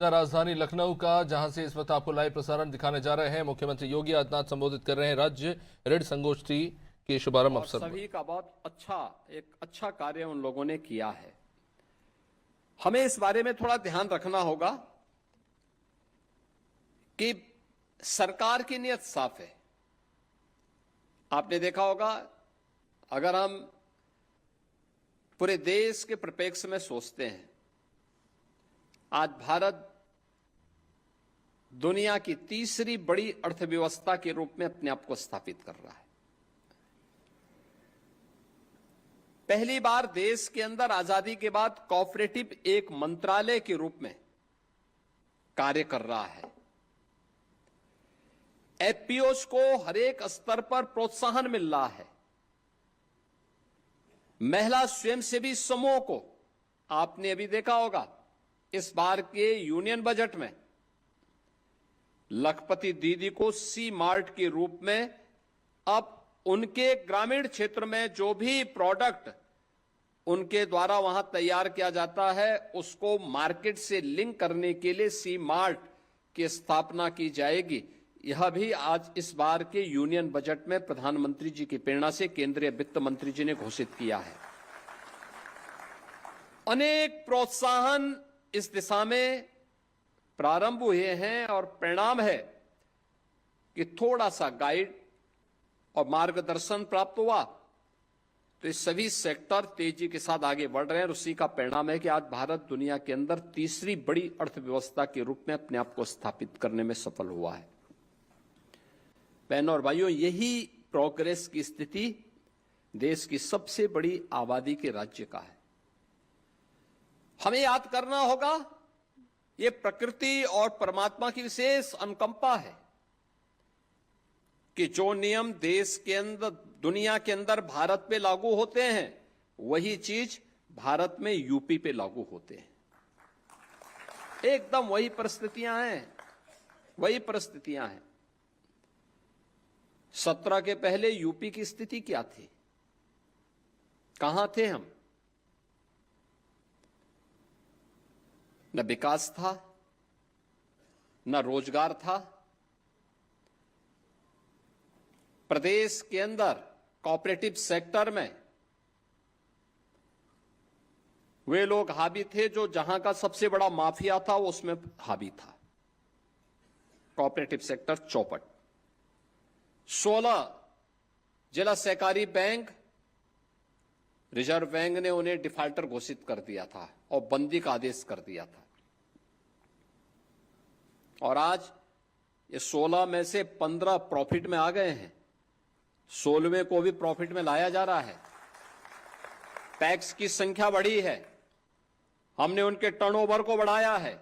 राजधानी लखनऊ का, जहां से इस वक्त आपको लाइव प्रसारण दिखाने जा रहे हैं। मुख्यमंत्री योगी आदित्यनाथ संबोधित कर रहे हैं राज्य ऋण संगोष्ठी के शुभारंभ अवसर पर। सभी का बहुत अच्छा कार्य उन लोगों ने किया है। हमें इस बारे में थोड़ा ध्यान रखना होगा कि सरकार की नीयत साफ है। आपने देखा होगा, अगर हम पूरे देश के परिप्रेक्ष्य में सोचते हैं, आज भारत दुनिया की तीसरी बड़ी अर्थव्यवस्था के रूप में अपने आप को स्थापित कर रहा है। पहली बार देश के अंदर आजादी के बाद कोऑपरेटिव एक मंत्रालय के रूप में कार्य कर रहा है। एफपीओस को हर एक स्तर पर प्रोत्साहन मिल रहा है। महिला स्वयंसेवी समूह को आपने अभी देखा होगा, इस बार के यूनियन बजट में लखपति दीदी को सी मार्ट के रूप में अब उनके ग्रामीण क्षेत्र में जो भी प्रोडक्ट उनके द्वारा वहां तैयार किया जाता है, उसको मार्केट से लिंक करने के लिए सी मार्ट की स्थापना की जाएगी। यह भी आज इस बार के यूनियन बजट में प्रधानमंत्री जी की प्रेरणा से केंद्रीय वित्त मंत्री जी ने घोषित किया है। अनेक प्रोत्साहन इस दिशा में प्रारंभ हुए हैं और परिणाम है कि थोड़ा सा गाइड और मार्गदर्शन प्राप्त हुआ तो ये सभी सेक्टर तेजी के साथ आगे बढ़ रहे हैं। और उसी का परिणाम है कि आज भारत दुनिया के अंदर तीसरी बड़ी अर्थव्यवस्था के रूप में अपने आप को स्थापित करने में सफल हुआ है। बहनों और भाइयों, यही प्रोग्रेस की स्थिति देश की सबसे बड़ी आबादी के राज्य का है। हमें याद करना होगा, ये प्रकृति और परमात्मा की विशेष अनुकंपा है कि जो नियम देश के अंदर, दुनिया के अंदर भारत पे लागू होते हैं, वही चीज भारत में यूपी पे लागू होते हैं। एकदम वही परिस्थितियां हैं, वही परिस्थितियां हैं। 17 के पहले यूपी की स्थिति क्या थी? कहां थे हम? न विकास था, न रोजगार था। प्रदेश के अंदर कोऑपरेटिव सेक्टर में वे लोग हावी थे जो जहां का सबसे बड़ा माफिया था वो उसमें हावी था। कोऑपरेटिव सेक्टर चौपट। 16 जिला सहकारी बैंक, रिजर्व बैंक ने उन्हें डिफाल्टर घोषित कर दिया था और बंदी का आदेश कर दिया था। और आज ये 16 में से 15 प्रॉफिट में आ गए हैं। 16वें को भी प्रॉफिट में लाया जा रहा है। टैक्स की संख्या बढ़ी है। हमने उनके टर्नओवर को बढ़ाया है,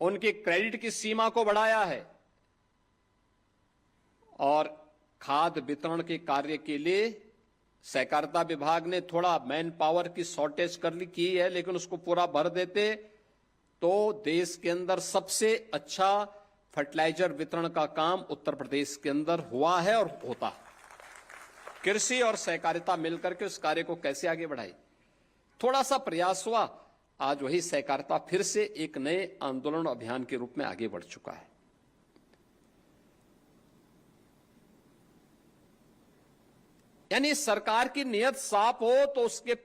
उनकी क्रेडिट की सीमा को बढ़ाया है और खाद्य वितरण के कार्य के लिए सहकारिता विभाग ने थोड़ा मैन पावर की शॉर्टेज की है, लेकिन उसको पूरा भर देते तो देश के अंदर सबसे अच्छा फर्टिलाइजर वितरण का काम उत्तर प्रदेश के अंदर हुआ है और होता है। कृषि और सहकारिता मिलकर के उस कार्य को कैसे आगे बढ़ाई, थोड़ा सा प्रयास हुआ। आज वही सहकारिता फिर से एक नए आंदोलन अभियान के रूप में आगे बढ़ चुका है। यानी सरकार की नीयत साफ हो तो उसके